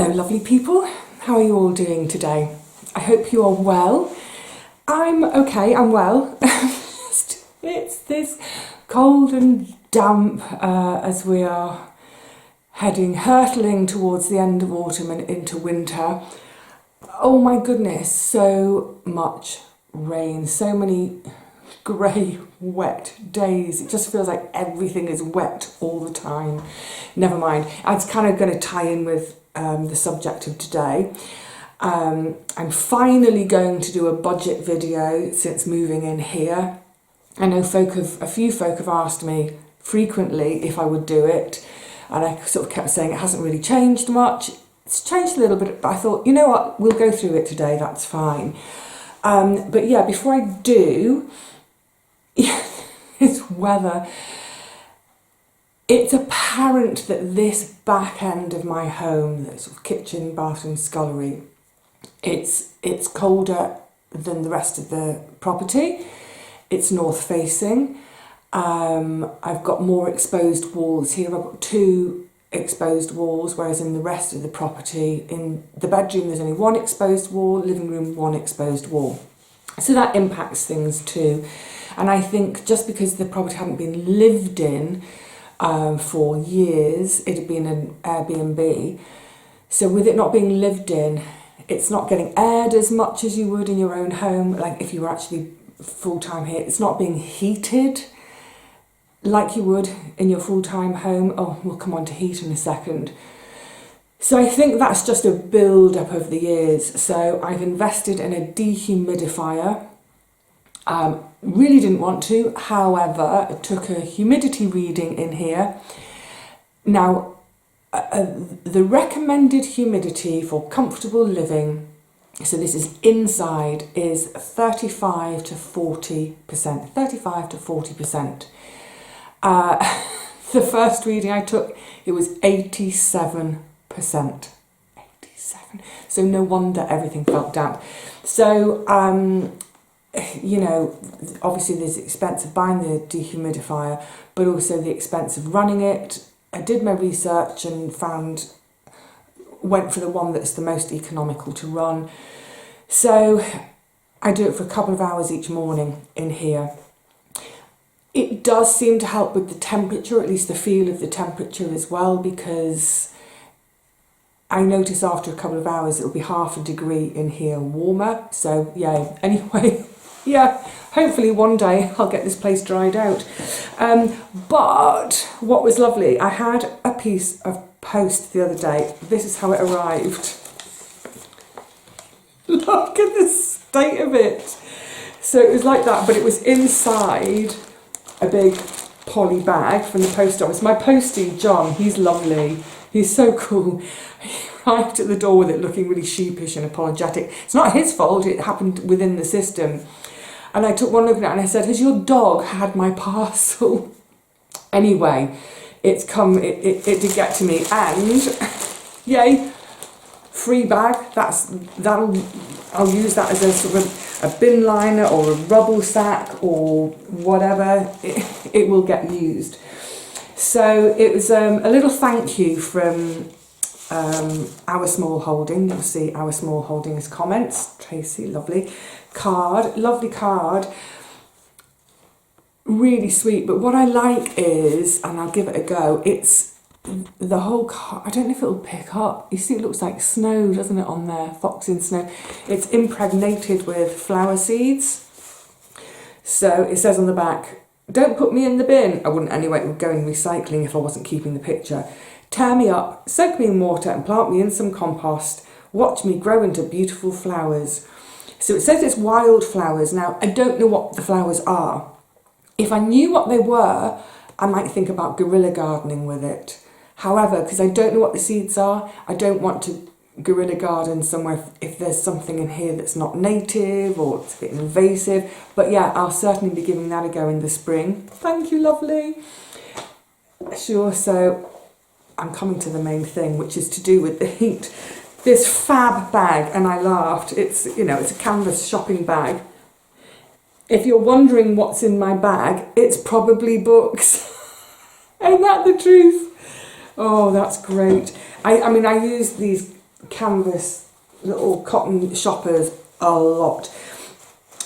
Hello lovely people, how are you all doing today? I hope you are well. I'm okay, I'm well. It's this cold and damp as we are hurtling towards the end of autumn and into winter. Oh my goodness, so much rain, so many grey, wet days. It just feels like everything is wet all the time. Never mind, it's kind of going to tie in with the subject of today. I'm finally going to do a budget video since moving in here. I know a few folk have asked me frequently if I would do it, and I sort of kept saying it hasn't really changed much. It's changed a little bit, but I thought, you know what, we'll go through it today, that's fine. But yeah, before I do, this weather, it's apparent that this back end of my home, the sort of kitchen, bathroom, scullery, it's colder than the rest of the property. It's north facing. I've got more exposed walls here. I've got 2 exposed walls, whereas in the rest of the property, in the bedroom there's only 1 exposed wall, living room 1 exposed wall. So that impacts things too. And I think just because the property hadn't been lived in for years, it had been an Airbnb. So with it not being lived in, it's not getting aired as much as you would in your own home. Like if you were actually full-time here, it's not being heated like you would in your full-time home. Oh, we'll come on to heat in a second. So I think that's just a build-up of the years. So I've invested in a dehumidifier. Really didn't want to, however, I took a humidity reading in here. Now, the recommended humidity for comfortable living, so this is inside, is 35 to 40%. 35 to 40%. The first reading I took, it was 87%. 87. So no wonder everything felt damp. So, you know, obviously there's the expense of buying the dehumidifier, but also the expense of running it. I did my research and went for the one that's the most economical to run. So I do it for a couple of hours each morning in here. It does seem to help with the temperature, at least the feel of the temperature as well, because I notice after a couple of hours it'll be half a degree in here warmer. So yeah, anyway, yeah, hopefully one day I'll get this place dried out. But what was lovely, I had a piece of post the other day. This is how it arrived. Look at the state of it. So it was like that, but it was inside a big poly bag from the post office. My postie, John, he's lovely. He's so cool. He arrived at the door with it looking really sheepish and apologetic. It's not his fault, it happened within the system. And I took one look at it and I said, has your dog had my parcel? Anyway, it's come, it did get to me, and yay, free bag. I'll use that as a sort of a bin liner or a rubble sack or whatever. It will get used. So it was a little thank you from Our Small Holding. You'll see Our Small Holding as comments. Tracy, lovely card, lovely card. Really sweet, but what I like is, and I'll give it a go, it's the whole card. I don't know if it'll pick up. You see it looks like snow, doesn't it, on there? Fox in snow. It's impregnated with flower seeds. So it says on the back, don't put me in the bin. I wouldn't anyway, it would go in recycling if I wasn't keeping the picture. Tear me up, soak me in water and plant me in some compost. Watch me grow into beautiful flowers. So it says it's wild flowers. Now, I don't know what the flowers are. If I knew what they were, I might think about guerrilla gardening with it. However, because I don't know what the seeds are, I don't want to guerrilla garden somewhere if there's something in here that's not native or it's a bit invasive. But yeah, I'll certainly be giving that a go in the spring. Thank you, lovely. Sure, so I'm coming to the main thing, which is to do with the heat. This fab bag, and I laughed, it's, you know, it's a canvas shopping bag. If you're wondering what's in my bag, it's probably books. Ain't that the truth? Oh, that's great. I mean, I use these canvas little cotton shoppers a lot.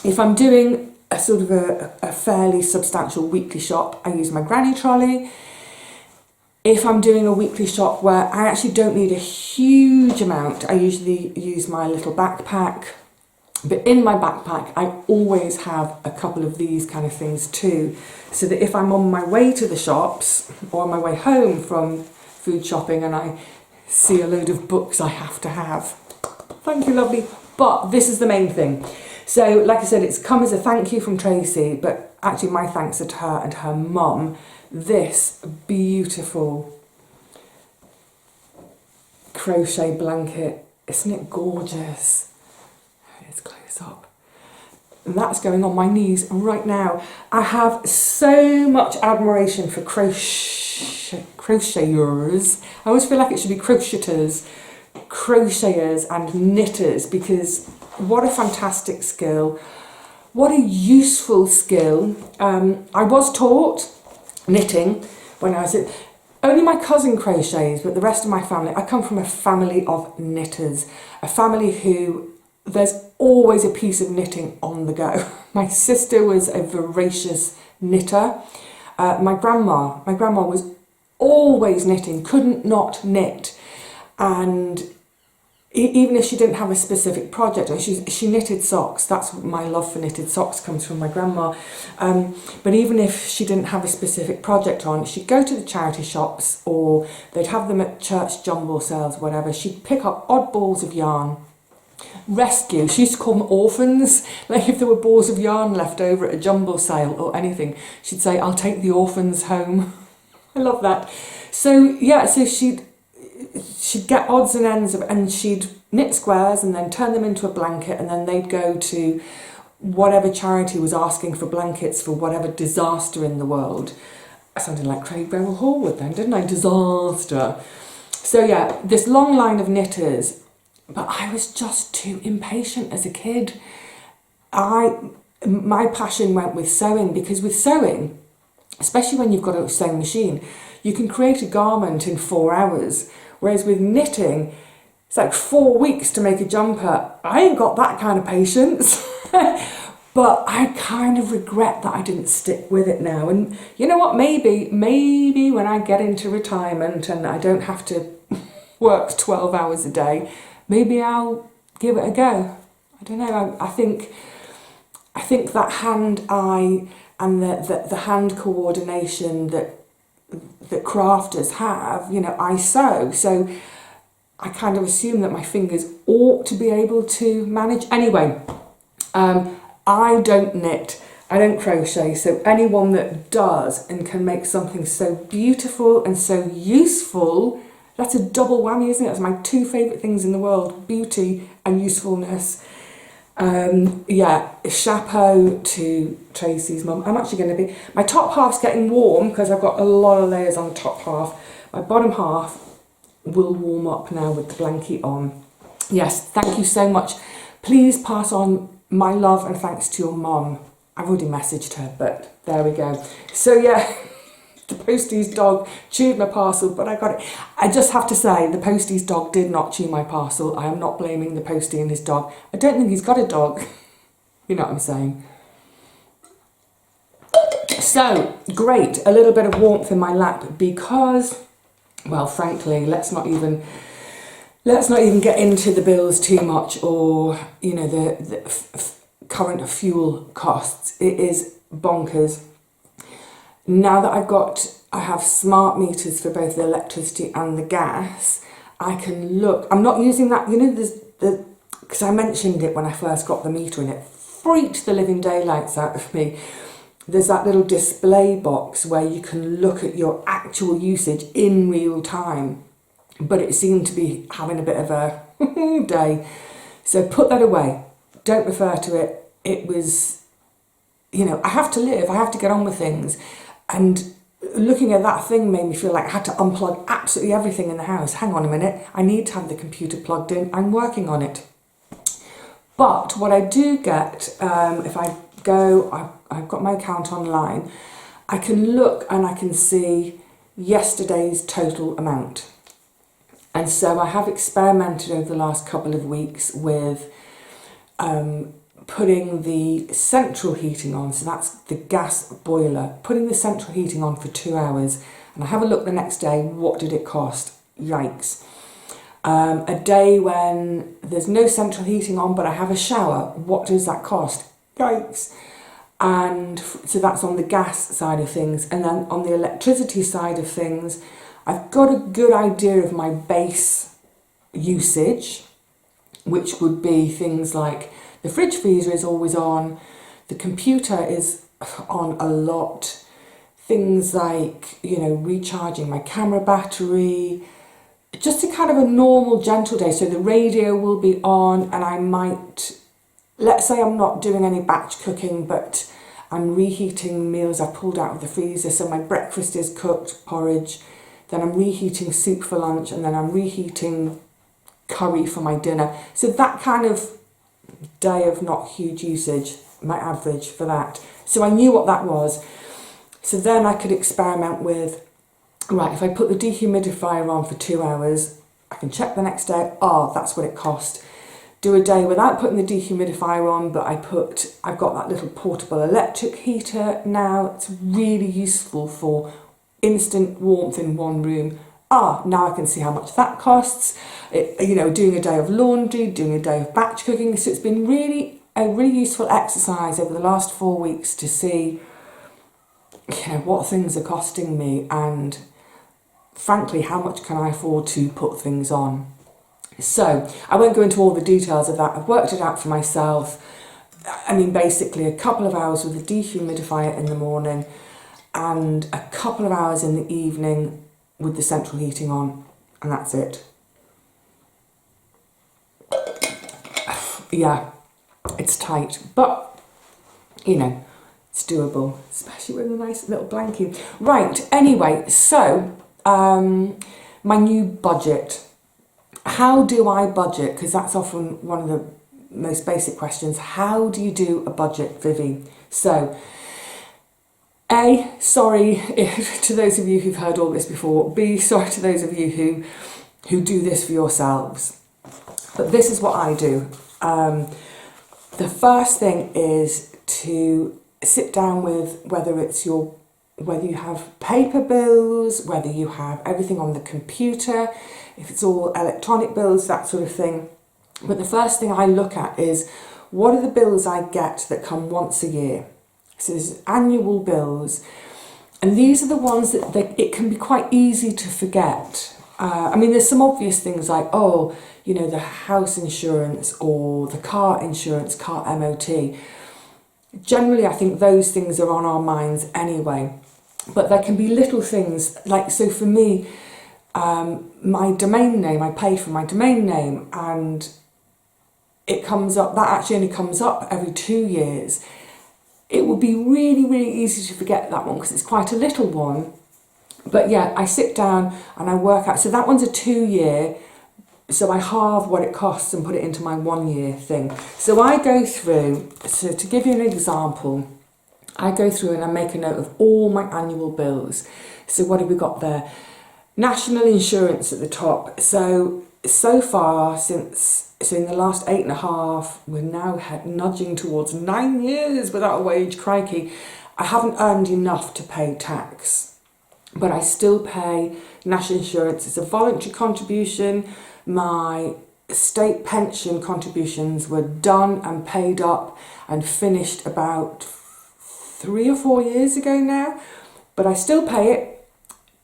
If I'm doing a sort of a fairly substantial weekly shop, I use my granny trolley. If I'm doing a weekly shop where I actually don't need a huge amount, I usually use my little backpack. But in my backpack, I always have a couple of these kind of things too, so that if I'm on my way to the shops or on my way home from food shopping and I see a load of books I have to have. Thank you, lovely. But this is the main thing. So, like I said, it's come as a thank you from Tracy, but actually my thanks are to her and her mum. This beautiful crochet blanket, isn't it gorgeous? It's close up. And that's going on my knees right now. I have so much admiration for crocheters. I always feel like it should be crocheters and knitters, because what a fantastic skill. What a useful skill. I was taught knitting when I was at, only my cousin crochets, but the rest of my family, I come from a family of knitters, a family who there's always a piece of knitting on the go. My sister was a voracious knitter. My grandma was always knitting, couldn't not knit. And even if she didn't have a specific project, she knitted socks. That's my love for knitted socks comes from my grandma. But even if she didn't have a specific project on, she'd go to the charity shops or they'd have them at church jumble sales, whatever. She'd pick up odd balls of yarn, rescue. She used to call them orphans. Like if there were balls of yarn left over at a jumble sale or anything, she'd say, "I'll take the orphans home." I love that. So yeah, so she'd get odds and ends of, and she'd knit squares and then turn them into a blanket, and then they'd go to whatever charity was asking for blankets for whatever disaster in the world. I sounded like Craig Beryl Hallwood then, didn't I? Disaster. So yeah, this long line of knitters, but I was just too impatient as a kid. My passion went with sewing, because with sewing, especially when you've got a sewing machine, you can create a garment in 4 hours. Whereas with knitting, it's like 4 weeks to make a jumper. I ain't got that kind of patience. But I kind of regret that I didn't stick with it now. And you know what, maybe when I get into retirement and I don't have to work 12 hours a day, maybe I'll give it a go. I don't know, I think that hand-eye and the hand coordination that crafters have, you know, I sew, so I kind of assume that my fingers ought to be able to manage. Anyway, I don't knit, I don't crochet, so anyone that does and can make something so beautiful and so useful, that's a double whammy, isn't it? That's my two favourite things in the world, beauty and usefulness. Yeah, chapeau to Tracy's mum. I'm actually going to be, my top half's getting warm because I've got a lot of layers on the top half. My bottom half will warm up now with the blanket on. Yes, thank you so much. Please pass on my love and thanks to your mum. I've already messaged her, but there we go. So yeah, the postie's dog chewed my parcel, but I got it. I just have to say, the postie's dog did not chew my parcel. I am not blaming the postie and his dog. I don't think he's got a dog. You know what I'm saying. So, great. A little bit of warmth in my lap because, well, frankly, let's not even get into the bills too much, or, you know, the current fuel costs. It is bonkers. Now that I have smart meters for both the electricity and the gas, I can look. I'm not using that, you know, because I mentioned it when I first got the meter and it freaked the living daylights out of me. There's that little display box where you can look at your actual usage in real time, but it seemed to be having a bit of a day. So put that away. Don't refer to it. It was, you know, I have to live. I have to get on with things. And looking at that thing made me feel like I had to unplug absolutely everything in the house. Hang on a minute, I need to have the computer plugged in. I'm working on it. But what I do get, if I go, I've got my account online, I can look and I can see yesterday's total amount. And so I have experimented over the last couple of weeks with putting the central heating on, so that's the gas boiler, putting the central heating on for 2 hours, and I have a look the next day, what did it cost? Yikes. A day when there's no central heating on but I have a shower, what does that cost? Yikes. And so that's on the gas side of things. And then on the electricity side of things, I've got a good idea of my base usage, which would be things like the fridge freezer is always on, the computer is on a lot, things like, you know, recharging my camera battery, just a kind of a normal gentle day. So the radio will be on, and I might, let's say I'm not doing any batch cooking, but I'm reheating meals I pulled out of the freezer. So my breakfast is cooked, porridge, then I'm reheating soup for lunch, and then I'm reheating curry for my dinner. So that kind of day of not huge usage, my average for that. So I knew what that was. So then I could experiment with, right, if I put the dehumidifier on for 2 hours, I can check the next day, that's what it cost. Do a day without putting the dehumidifier on, but I've got that little portable electric heater now. It's really useful for instant warmth in one room. Now I can see how much that costs. Doing a day of laundry, doing a day of batch cooking. So it's been a really useful exercise over the last 4 weeks to see, what things are costing me, and frankly, how much can I afford to put things on. So I won't go into all the details of that. I've worked it out for myself. I mean, basically a couple of hours with a dehumidifier in the morning and a couple of hours in the evening with the central heating on, and that's it. Yeah, it's tight, but it's doable, especially with a nice little blankie. Right, anyway, so my new budget. How do I budget? Because that's often one of the most basic questions. How do you do a budget, Vivi? So, A, sorry to those of you who've heard all this before. B, sorry to those of you who do this for yourselves. But this is what I do. The first thing is to sit down with whether you have paper bills, whether you have everything on the computer, if it's all electronic bills, that sort of thing. But the first thing I look at is, what are the bills I get that come once a year? So there's annual bills, and these are the ones that it can be quite easy to forget. There's some obvious things like, the house insurance or the car insurance, car MOT. Generally, I think those things are on our minds anyway. But there can be little things, like, so for me, my domain name, I pay for my domain name, and it comes up, that actually only comes up every 2 years. It would be really, really easy to forget that one because it's quite a little one. But yeah, I sit down and I work out, so that one's a 2 year, so I halve what it costs and put it into my 1 year thing. So I go through, so to give you an example, I go through and I make a note of all my annual bills. So what have we got there? National insurance at the top. So far, so in the last 8.5, we're now nudging towards 9 years without a wage, crikey. I haven't earned enough to pay tax, but I still pay national insurance. It's a voluntary contribution. My state pension contributions were done and paid up and finished about 3 or 4 years ago now, but I still pay it.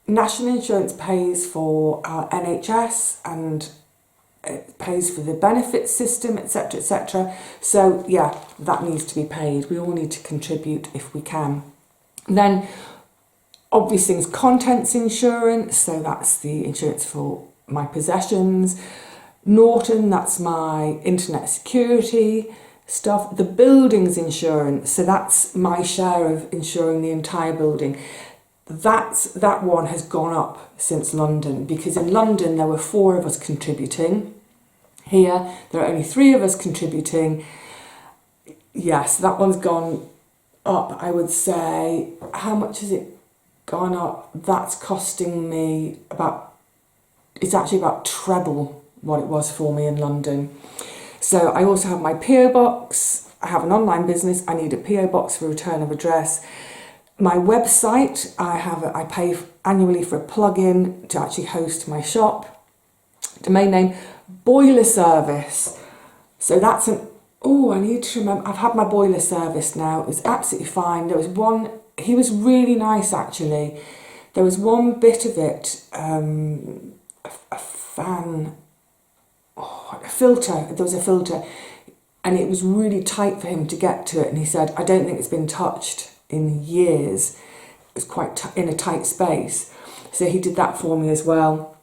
National insurance pays for our NHS and it pays for the benefit system, etc., etc. So yeah, that needs to be paid. We all need to contribute if we can. Then obvious things, contents insurance, so that's the insurance for my possessions. Norton, that's my internet security stuff. The buildings insurance, so that's my share of insuring the entire building. That one has gone up since London, because in London there were 4 of us contributing. Here there are only 3 of us contributing. Yes, that one's gone up. I would say, how much has it gone up? That's costing me about it's actually about treble what it was for me in London. So I also have my PO box. I have an online business. I need a PO box for return of address. My website, I pay annually for a plugin to actually host my shop. Domain name, boiler service. So that's I need to remember, I've had my boiler service now. It was absolutely fine. There was one, he was really nice actually. There was one bit of it, a fan, a filter, there was a filter, and it was really tight for him to get to it, and he said, I don't think it's been touched in years. It was quite in a tight space. So he did that for me as well.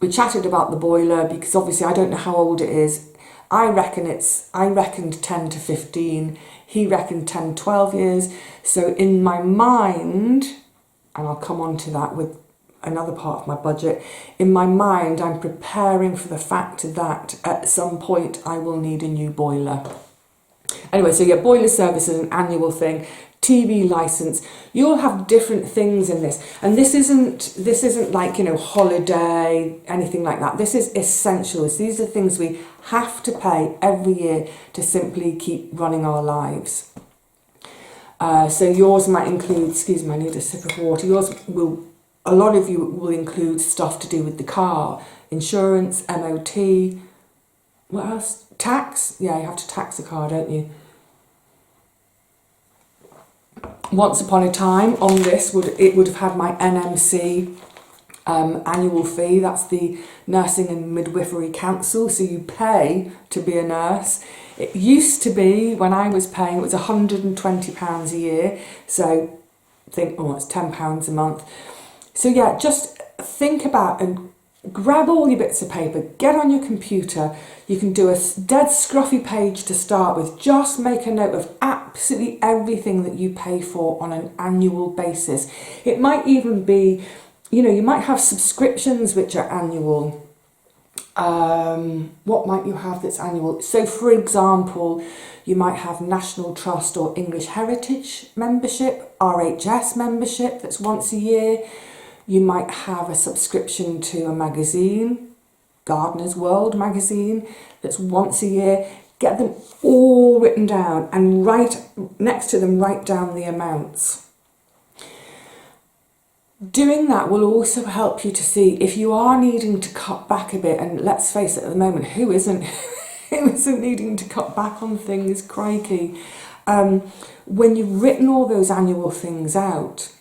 We chatted about the boiler because obviously I don't know how old it is. I reckoned 10 to 15. He reckoned 10, 12 years. So in my mind, and I'll come on to that with another part of my budget, in my mind I'm preparing for the fact that at some point I will need a new boiler. Anyway, so yeah, boiler service is an annual thing. TV license, you'll have different things in this, and this isn't like, you know, holiday, anything like that. This is essentials. These are things we have to pay every year to simply keep running our lives. So yours might include, excuse me, I need a sip of water. A lot of you will include stuff to do with the car, insurance, MOT, what else? Tax. Yeah, you have to tax a car, don't you? Once upon a time on this, it would have had my NMC annual fee. That's the Nursing and Midwifery Council. So you pay to be a nurse. It used to be, when I was paying, it was £120 a year. So think, it's £10 a month. So yeah, just think about and grab all your bits of paper, get on your computer. You can do a dead scruffy page to start with. Just make a note of absolutely everything that you pay for on an annual basis. It might even be, you know, you might have subscriptions which are annual. What might you have that's annual? So for example, you might have National Trust or English Heritage membership, RHS membership that's once a year. You might have a subscription to a magazine, Gardener's World magazine, that's once a year. Get them all written down and next to them, write down the amounts. Doing that will also help you to see if you are needing to cut back a bit, and let's face it, at the moment, who isn't needing to cut back on things, crikey. When you've written all those annual things out,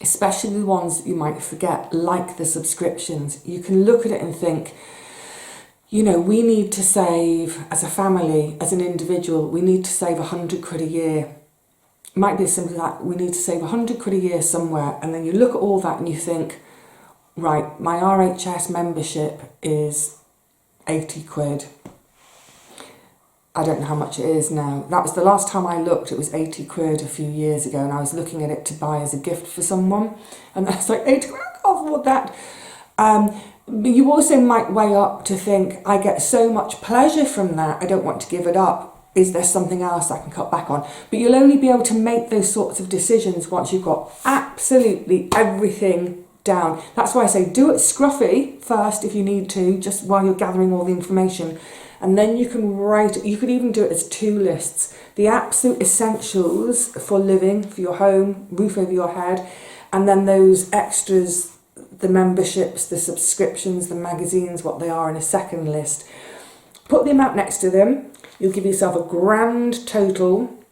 especially the ones that you might forget, like the subscriptions, you can look at it and think, you know, we need to save, as a family, as an individual, we need to save 100 quid a year. It might be as simple as that, we need to save 100 quid a year somewhere, and then you look at all that and you think, right, my RHS membership is 80 quid. I don't know how much it is now. That was the last time I looked, it was 80 quid a few years ago, and I was looking at it to buy as a gift for someone, and that's like 80 quid, I can't afford that. But you also might weigh up to think, I get so much pleasure from that, I don't want to give it up. Is there something else I can cut back on? But you'll only be able to make those sorts of decisions once you've got absolutely everything down. That's why I say do it scruffy first if you need to, just while you're gathering all the information. And then you can write, you could even do it as 2 lists. The absolute essentials for living, for your home, roof over your head, and then those extras, the memberships, the subscriptions, the magazines, what they are in a second list. Put the amount next to them. You'll give yourself a grand total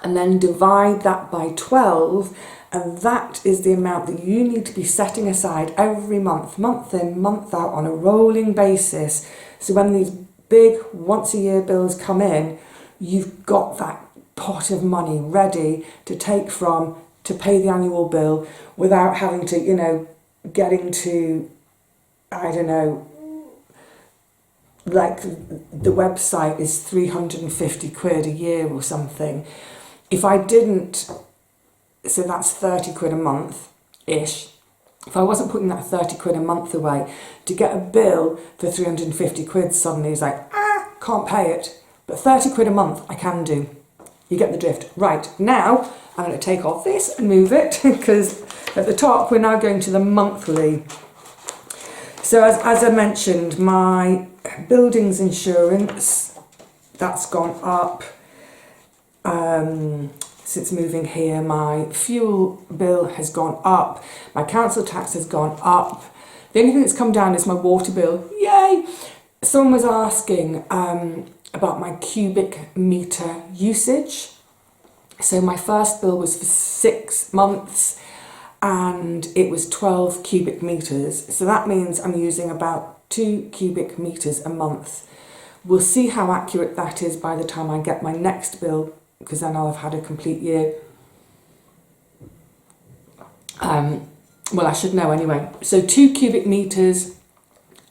and then divide that by 12, and that is the amount that you need to be setting aside every month, month in, month out, on a rolling basis. So when these big once a year bills come in, you've got that pot of money ready to take from to pay the annual bill without having to, you know, getting to, I don't know, like the website is 350 quid a year or something. If I didn't, so that's 30 quid a month-ish. If I wasn't putting that 30 quid a month away, to get a bill for 350 quid suddenly is like, can't pay it. But 30 quid a month I can do. You get the drift. Right, now I'm going to take off this and move it, because at the top we're now going to the monthly. So as I mentioned, my buildings insurance, that's gone up since moving here. My fuel bill has gone up. My council tax has gone up. The only thing that's come down is my water bill. Yay! Someone was asking about my cubic metre usage. So my first bill was for 6 months and it was 12 cubic metres. So that means I'm using about 2 cubic metres a month. We'll see how accurate that is by the time I get my next bill, because then I'll have had a complete year. Well, I should know anyway. So 2 cubic metres.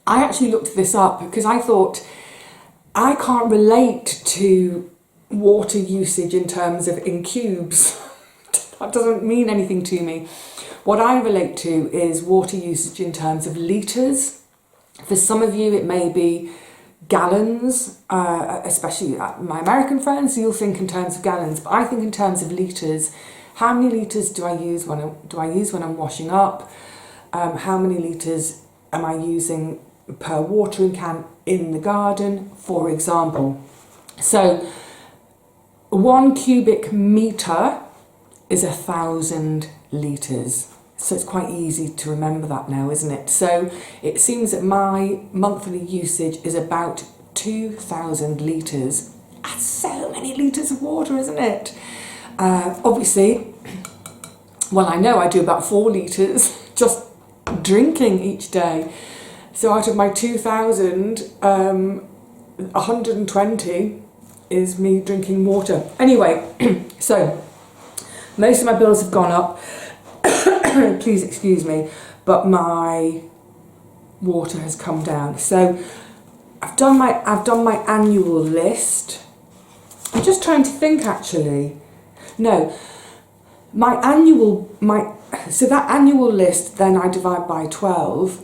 I actually looked this up because I thought I can't relate to water usage in terms of in cubes. That doesn't mean anything to me. What I relate to is water usage in terms of litres. For some of you it may be gallons, especially my American friends, you'll think in terms of gallons, but I think in terms of litres. How many litres do I use when I'm washing up? How many litres am I using per watering can in the garden, for example? So 1 cubic metre is 1,000 litres. So it's quite easy to remember that now, isn't it? So it seems that my monthly usage is about 2,000 litres. That's so many litres of water, isn't it? Obviously, well, I know I do about 4 litres just drinking each day. So out of my 2,000, 120 is me drinking water. Anyway, so most of my bills have gone up. Please excuse me, but my water has come down. So I've done my annual list. I'm just trying to think actually. No, so that annual list, then I divide by 12.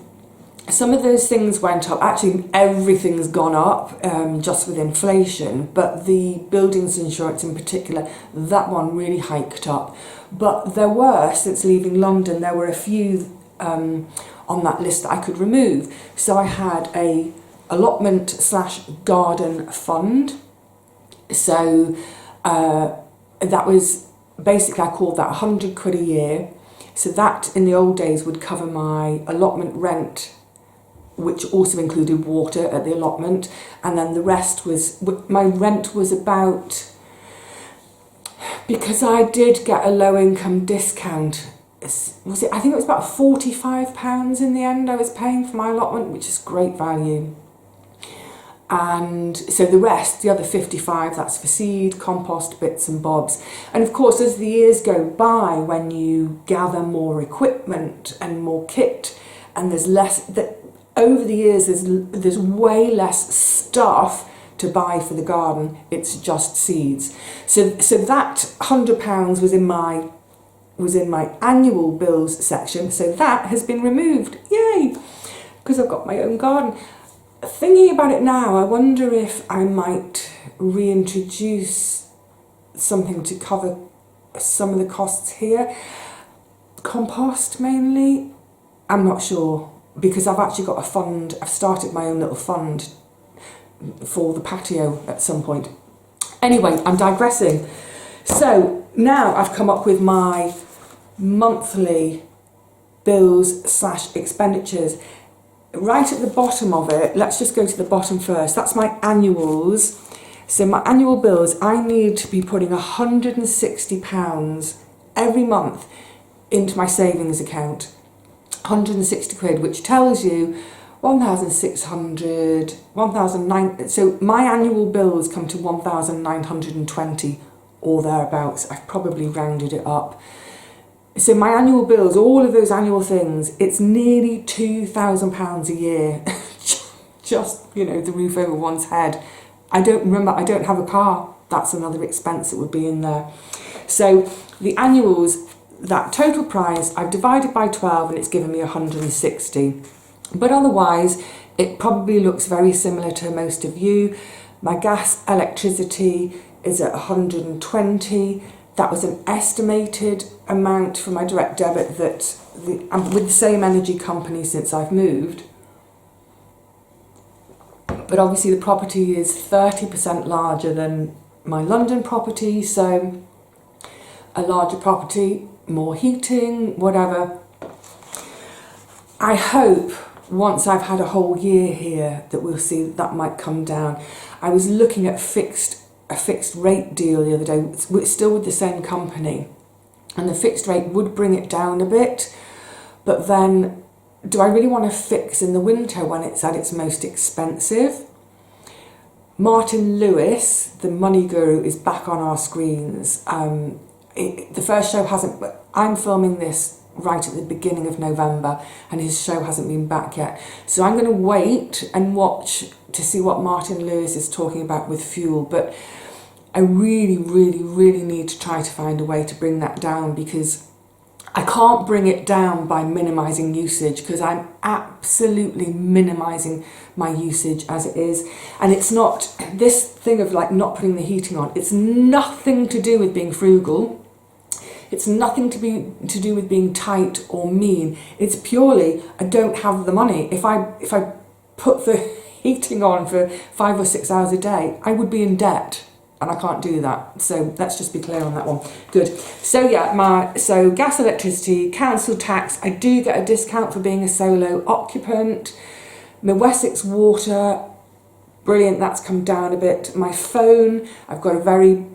Some of those things went up. Actually, everything's gone up just with inflation, but the buildings insurance in particular, that one really hiked up. But there were, since leaving London, there were a few on that list that I could remove. So I had a allotment/garden fund. So that was basically, I called that 100 quid a year. So that in the old days would cover my allotment rent, which also included water at the allotment, and then the rest was, my rent was about, because I did get a low income discount, was it, I think it was about £45 in the end I was paying for my allotment, which is great value. And so the rest, the other 55, that's for seed, compost, bits and bobs. And of course, as the years go by, when you gather more equipment and more kit, and there's less, that over the years there's way less stuff to buy for the garden. It's just seeds. So that £100 was in my annual bills section. So that has been removed. Yay! Because I've got my own garden. Thinking about it now, I wonder if I might reintroduce something to cover some of the costs here. Compost mainly. I'm not sure, because I've actually got a fund. I've started my own little fund for the patio at some point. Anyway, I'm digressing. So now I've come up with my monthly bills/expenditures. Right at the bottom of it, let's just go to the bottom first. That's my annuals. So my annual bills, I need to be putting £160 every month into my savings account. 160 quid, which tells you 1,600, 1,009. So my annual bills come to 1,920 or thereabouts. I've probably rounded it up. So my annual bills, all of those annual things, it's nearly £2,000 a year. Just, you know, the roof over one's head. I don't have a car. That's another expense that would be in there. So the annuals, that total price, I've divided by 12 and it's given me 160. But otherwise, it probably looks very similar to most of you. My gas, electricity is at 120. That was an estimated amount for my direct debit that I'm with the same energy company since I've moved. But obviously the property is 30% larger than my London property, so a larger property, more heating, whatever. I hope once I've had a whole year here that we'll see that might come down. I was looking at a fixed rate deal the other day, still with the same company, and the fixed rate would bring it down a bit, but then do I really want to fix in the winter when it's at its most expensive? Martin Lewis, the money guru, is back on our screens. The first show hasn't, I'm filming this right at the beginning of November and his show hasn't been back yet. So I'm going to wait and watch to see what Martin Lewis is talking about with fuel. But I really, really, really need to try to find a way to bring that down, because I can't bring it down by minimising usage, because I'm absolutely minimising my usage as it is. And it's not, this thing of like not putting the heating on, it's nothing to do with being frugal. It's nothing to do with being tight or mean. It's purely, I don't have the money. If I put the heating on for 5 or 6 hours a day, I would be in debt, and I can't do that. So let's just be clear on that one. Good. So yeah, so gas, electricity, council tax. I do get a discount for being a solo occupant. My Wessex water, brilliant. That's come down a bit. My phone, I've got a very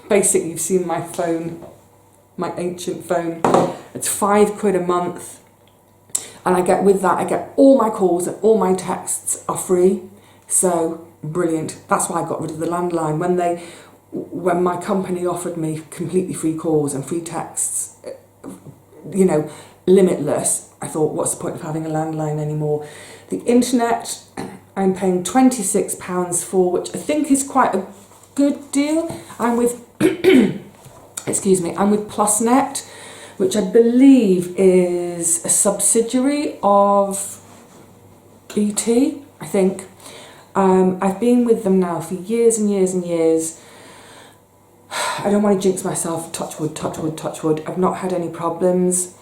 basic. You've seen my phone. My ancient phone, it's £5 a month, and I get all my calls and all my texts are free, so brilliant. That's why I got rid of the landline. When my company offered me completely free calls and free texts, you know, limitless, I thought, what's the point of having a landline anymore? The internet, I'm paying £26 for, which I think is quite a good deal. I'm with excuse me, I'm with PlusNet, which I believe is a subsidiary of BT, I think. I've been with them now for years and years and years. I don't want to jinx myself, touch wood, touch wood, touch wood. I've not had any problems.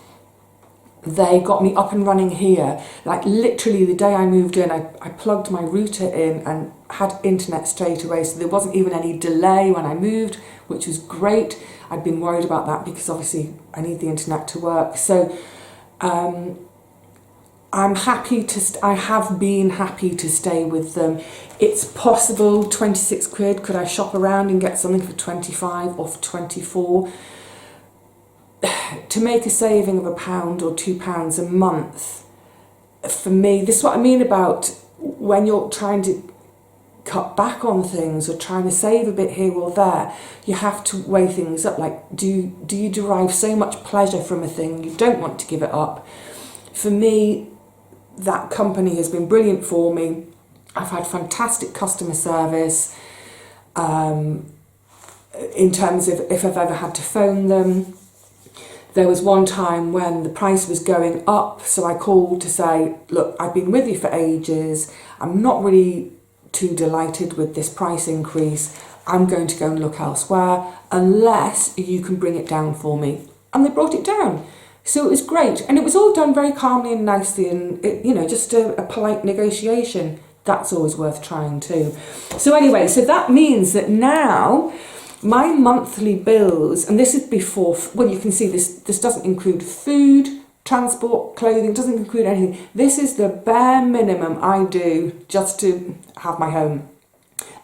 They got me up and running here. Like literally the day I moved in, I plugged my router in and had internet straight away. So there wasn't even any delay when I moved, which was great. I'd been worried about that because obviously I need the internet to work. So I'm happy to, I have been happy to stay with them. It's possible, £26, could I shop around and get something for 25 or for 24? To make a saving of £1 or £2 a month, for me, this is what I mean about when you're trying to cut back on things or trying to save a bit here or there, you have to weigh things up. Like, do you derive so much pleasure from a thing you don't want to give it up? For me, that company has been brilliant for me. I've had fantastic customer service in terms of if I've ever had to phone them. There was one time when the price was going up, so I called to say, look, I've been with you for ages, I'm not really too delighted with this price increase, I'm going to go and look elsewhere unless you can bring it down for me. And they brought it down. So it was great, and it was all done very calmly and nicely, and it, you know, just a polite negotiation. That's always worth trying too. So anyway, so that means that now my monthly bills, and this is before, well, you can see this doesn't include food, transport, clothing, doesn't include anything. This is the bare minimum I do just to have my home.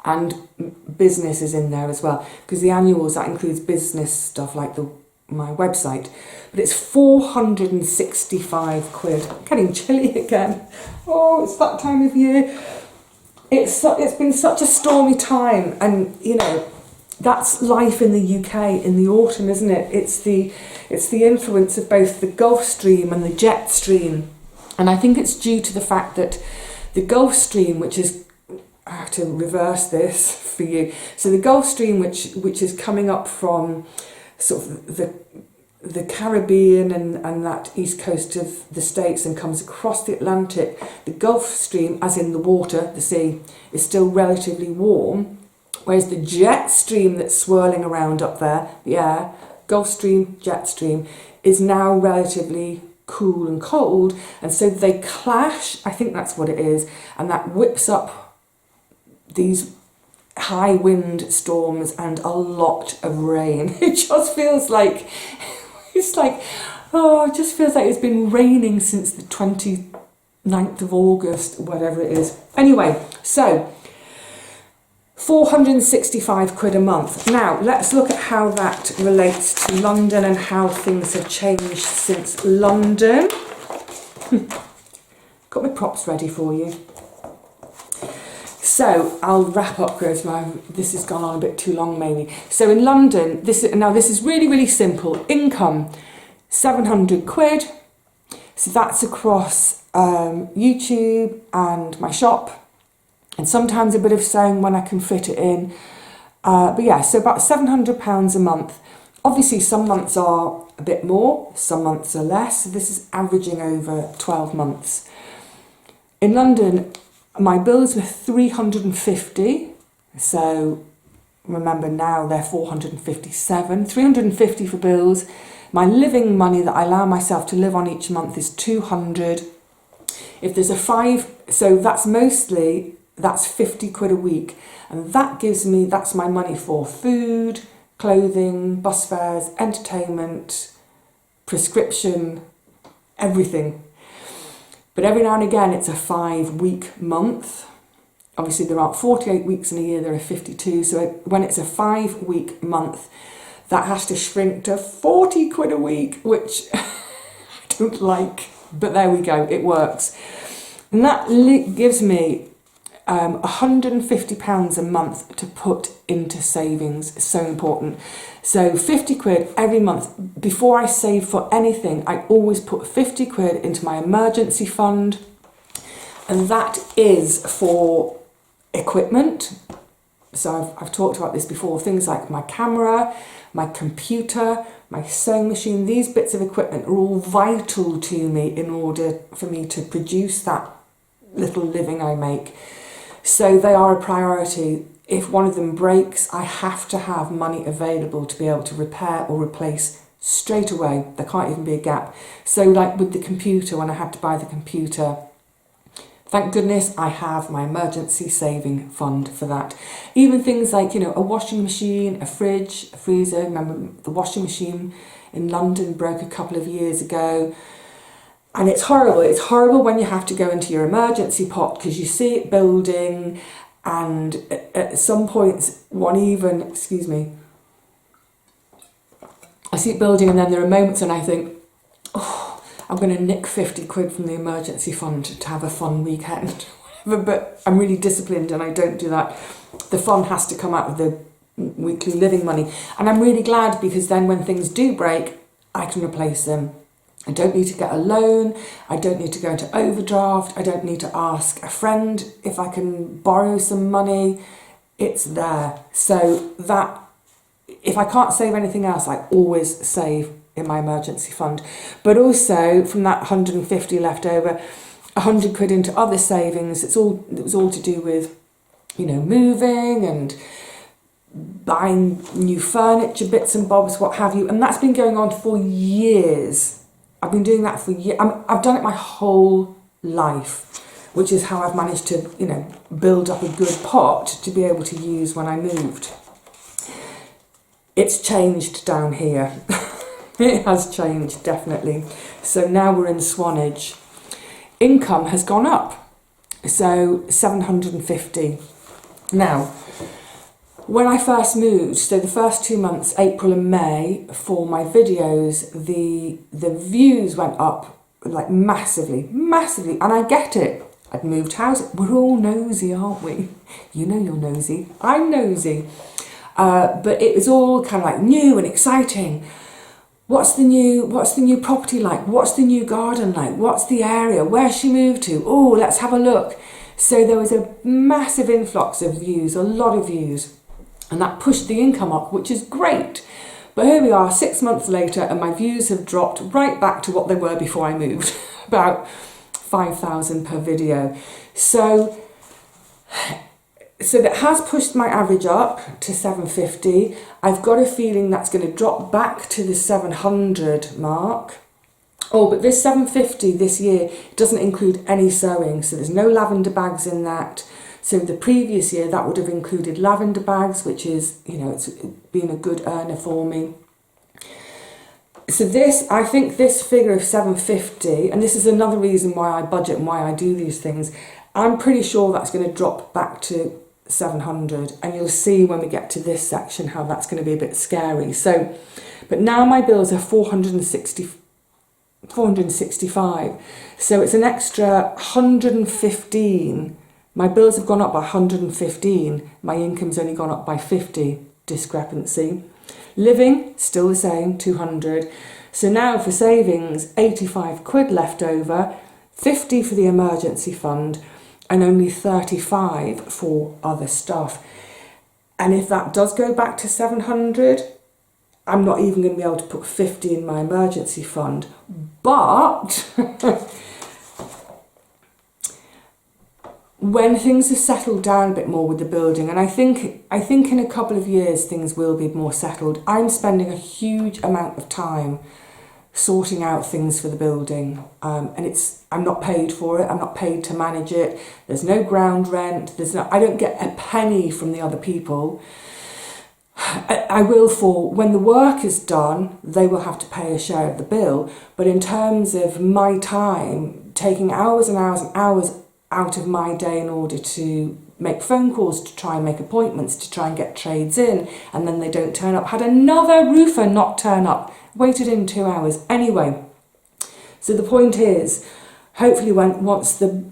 And business is in there as well, because the annuals, that includes business stuff like my website. But it's £465. Getting chilly again. Oh, it's that time of year. It's been such a stormy time, and you know, that's life in the UK in the autumn, isn't it? It's the influence of both the Gulf Stream and the jet stream. And I think it's due to the fact that the Gulf Stream, which is, I have to reverse this for you. So the Gulf Stream, which is coming up from sort of the Caribbean and that east coast of the States and comes across the Atlantic, the Gulf Stream, as in the water, the sea, is still relatively warm. Whereas the jet stream that's swirling around up there, the air, Gulf Stream, jet stream, is now relatively cool and cold. And so they clash, I think that's what it is, and that whips up these high wind storms and a lot of rain. It just feels like, it's like, oh, it just feels like it's been raining since the 29th of August, whatever it is. Anyway, so 465 quid a month. Now, let's look at how that relates to London and how things have changed since London. Got my props ready for you. So I'll wrap up because this has gone on a bit too long maybe. So in London, this is really, really simple. Income, 700 quid. So that's across YouTube and my shop, and sometimes a bit of sewing when I can fit it in. But yeah, so about £700 a month. Obviously some months are a bit more, some months are less. So this is averaging over 12 months. In London, my bills were 350, so remember now they're 457, 350 for bills. My living money that I allow myself to live on each month is 200. If there's a 5, so that's 50 quid a week, and that's my money for food, clothing, bus fares, entertainment, prescription, everything. But every now and again, it's a 5-week month. Obviously, there aren't 48 weeks in a year, there are 52. So when it's a 5-week month, that has to shrink to 40 quid a week, which I don't like. But there we go, it works. And that gives me £150 a month to put into savings. It's so important. So 50 quid every month. Before I save for anything, I always put 50 quid into my emergency fund, and that is for equipment. So I've talked about this before, things like my camera, my computer, my sewing machine. These bits of equipment are all vital to me in order for me to produce that little living I make. So they are a priority. If one of them breaks, I have to have money available to be able to repair or replace straight away. There can't even be a gap. So like with the computer, when I had to buy the computer, thank goodness I have my emergency saving fund for that. Even things like, a washing machine, a fridge, a freezer. Remember the washing machine in London broke a couple of years ago. And it's horrible. It's horrible when you have to go into your emergency pot because you see it building, and at some points I see it building, and then there are moments and I think, oh, I'm going to nick 50 quid from the emergency fund to have a fun weekend. But I'm really disciplined and I don't do that. The fun has to come out of the weekly living money. And I'm really glad, because then when things do break, I can replace them. I don't need to get a loan, I don't need to go into overdraft, I don't need to ask a friend if I can borrow some money. It's there. So that, if I can't save anything else, I always save in my emergency fund. But also from that 150 left over, 100 quid into other savings. It was all to do with, moving and buying new furniture, bits and bobs, what have you. And that's been going on for years. I've been doing that for years. I've done it my whole life, which is how I've managed to, build up a good pot to be able to use when I moved. It's changed down here. It has changed, definitely. So now we're in Swanage. Income has gone up. So 750. Now, when I first moved, so the first 2 months, April and May, for my videos, the views went up like massively, and I get it. I'd moved house. We're all nosy, aren't we? You're nosy. I'm nosy. But it was all kind of like new and exciting. What's the new property like? What's the new garden like? What's the area? Where's she moved to? Oh, let's have a look. So there was a massive influx of views, a lot of views. And that pushed the income up, which is great. But here we are 6 months later, and my views have dropped right back to what they were before I moved. About 5,000 per video. So that has pushed my average up to 750. I've got a feeling that's going to drop back to the 700 mark. Oh, but this 750 this year doesn't include any sewing. So there's no lavender bags in that. So the previous year that would have included lavender bags, which is, you know, it's been a good earner for me. So this, I think this figure of 750, and this is another reason why I budget and why I do these things, I'm pretty sure that's going to drop back to 700, and you'll see when we get to this section how that's going to be a bit scary. So, but now my bills are 465, so it's an extra 115. My bills have gone up by 115, my income's only gone up by 50, discrepancy. Living, still the same, 200. So now for savings, 85 quid left over, 50 for the emergency fund, and only 35 for other stuff. And if that does go back to 700, I'm not even going to be able to put 50 in my emergency fund. But when things have settled down a bit more with the building, and I think in a couple of years things will be more settled, I'm spending a huge amount of time sorting out things for the building, and I'm not paid for it, I'm not paid to manage it, there's no ground rent, I don't get a penny from the other people. I will, for when the work is done, they will have to pay a share of the bill, but in terms of my time, taking hours and hours and hours out of my day in order to make phone calls, to try and make appointments, to try and get trades in, and then they don't turn up. Had another roofer not turn up, waited in 2 hours. Anyway, so the point is, hopefully once the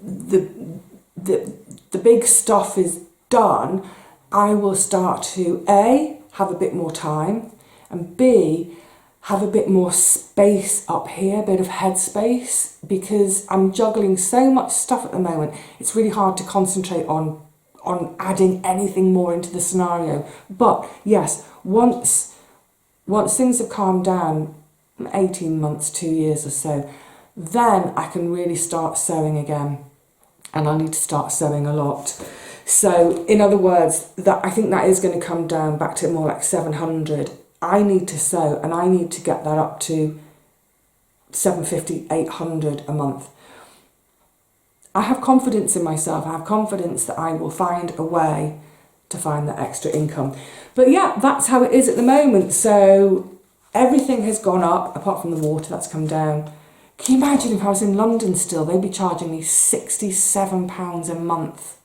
big stuff is done, I will start to A, have a bit more time, and B, have a bit more space up here, a bit of headspace, because I'm juggling so much stuff at the moment. It's really hard to concentrate on adding anything more into the scenario. But yes, once things have calmed down, 18 months, 2 years or so, then I can really start sewing again. And I need to start sewing a lot. So in other words, I think that is going to come down back to more like 700. I need to sew, and I need to get that up to 750, 800 a month. I have confidence in myself. I have confidence that I will find a way to find that extra income. But yeah, that's how it is at the moment. So everything has gone up, apart from the water, that's come down. Can you imagine if I was in London still? They'd be charging me £67 a month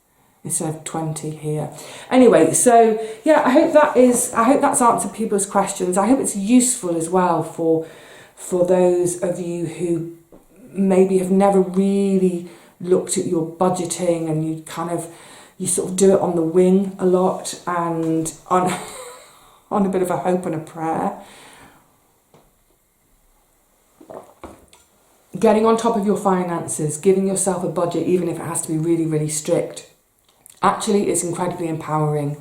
instead of 20 here. Anyway, so yeah, I hope that's answered people's questions. I hope it's useful as well for those of you who maybe have never really looked at your budgeting, and you sort of do it on the wing a lot and on a bit of a hope and a prayer. Getting on top of your finances, giving yourself a budget, even if it has to be really, really strict, actually is incredibly empowering.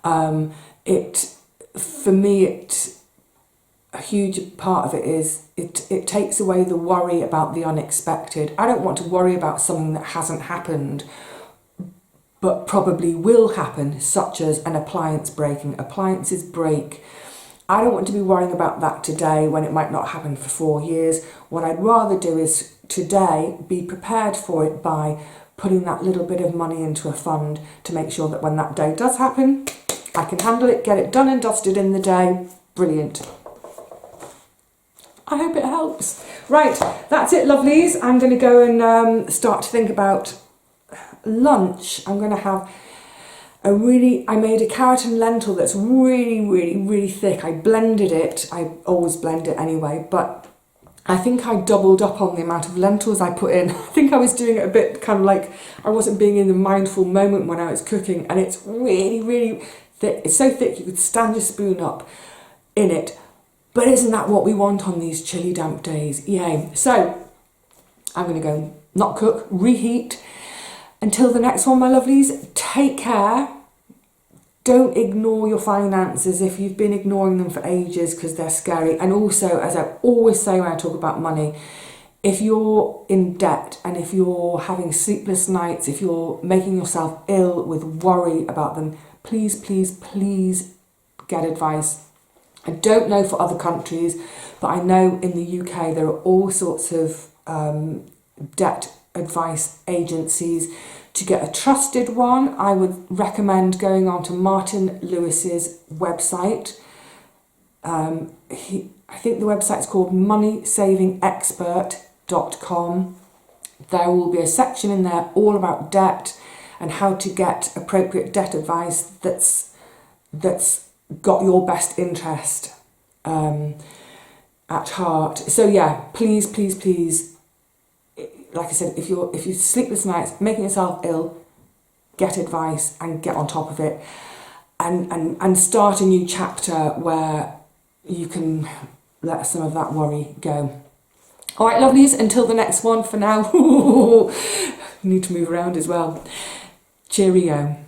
For me, a huge part of it is it takes away the worry about the unexpected. I don't want to worry about something that hasn't happened but probably will happen, such as an appliance breaking. Appliances break. I don't want to be worrying about that today when it might not happen for 4 years. What I'd rather do is today be prepared for it by putting that little bit of money into a fund to make sure that when that day does happen, I can handle it, get it done and dusted in the day. Brilliant. I hope it helps. Right, that's it, lovelies. I'm going to go and start to think about lunch. I'm going to have I made a carrot and lentil that's really, really, really thick. I blended it. I always blend it anyway, but I think I doubled up on the amount of lentils I put in. I think I was doing it a bit kind of like I wasn't being in the mindful moment when I was cooking, and it's really, really thick. It's so thick you could stand your spoon up in it. But isn't that what we want on these chilly, damp days? Yay. So I'm going to go not cook, reheat. Until the next one, my lovelies, take care. Don't ignore your finances if you've been ignoring them for ages because they're scary. And also, as I always say when I talk about money, if you're in debt and if you're having sleepless nights, if you're making yourself ill with worry about them, please, please, please get advice. I don't know for other countries, but I know in the UK there are all sorts of debt advice agencies To get a trusted one, I would recommend going on to Martin Lewis's website. I think the website's called moneysavingexpert.com. There will be a section in there all about debt and how to get appropriate debt advice that's got your best interest at heart. So yeah, please, like I said, if you sleepless nights, making yourself ill, get advice and get on top of it, and start a new chapter where you can let some of that worry go. All right, lovelies, until the next one, for now, need to move around as well. Cheerio.